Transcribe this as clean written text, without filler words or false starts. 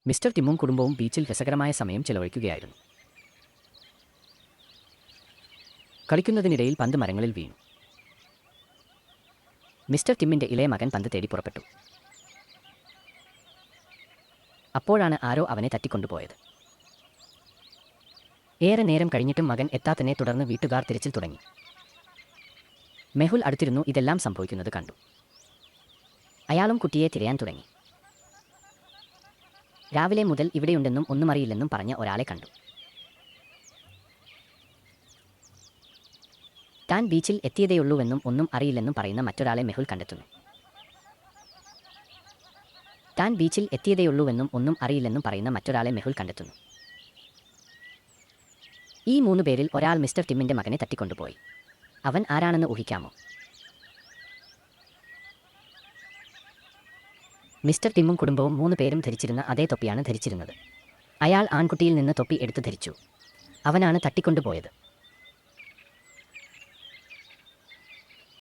Mister ടിമ്മും കുടുംബവും ബീച്ചിൽ രസകരമായ സമയം ചെലവഴിക്കുകയായിരുന്നു. കളിക്കുന്നതിനിടയിൽ പന്ത് മരങ്ങളിൽ വീണു. മിസ്റ്റർ ടിമ്മിൻ്റെ ഇളയ മകൻ പന്ത് തേടി പുറപ്പെട്ടു. അപ്പോഴാണ് ആരോ അവനെ തട്ടിക്കൊണ്ടുപോയത്. ഏറെ നേരം കഴിഞ്ഞിട്ടും മകൻ എത്താത്തതിനെ തുടർന്ന് വീട്ടുകാർ തിരച്ചിൽ തുടങ്ങി. മെഹുൽ അടുത്തിരുന്നു ഇതെല്ലാം സംഭവിക്കുന്നത് കണ്ടു. അയാളും കുട്ടിയെ തിരയാൻ തുടങ്ങി. രാവിലെ മുതൽ ഇവിടെയുണ്ടെന്നും ഒന്നും അറിയില്ലെന്നും പറഞ്ഞ ഒരാളെ കണ്ടു. താൻ ബീച്ചിൽ എത്തിയതേയുള്ളൂവെന്നും ഒന്നും അറിയില്ലെന്നും പറയുന്ന മറ്റൊരാളെ മെഹുൽ കണ്ടെത്തുന്നു. താൻ ബീച്ചിൽ എത്തിയതേയുള്ളൂവെന്നും ഒന്നും അറിയില്ലെന്നും പറയുന്ന മറ്റൊരാളെ മെഹുൽ കണ്ടെത്തുന്നു. ഈ 3 പേരിൽ ഒരാൾ മിസ്റ്റർ ടിമ്മിൻ്റെ മകനെ തട്ടിക്കൊണ്ടുപോയി. അവൻ ആരാണെന്ന് ഊഹിക്കാമോ? മിസ്റ്റർ ടിമ്മും കുടുംബവും 3 പേരും ധരിച്ചിരുന്ന അതേ തൊപ്പിയാണ് ധരിച്ചിരുന്നത്. അയാൾ ആൺകുട്ടിയിൽ നിന്ന് തൊപ്പി എടുത്ത് ധരിച്ചു. അവനാണ് തട്ടിക്കൊണ്ടുപോയത്.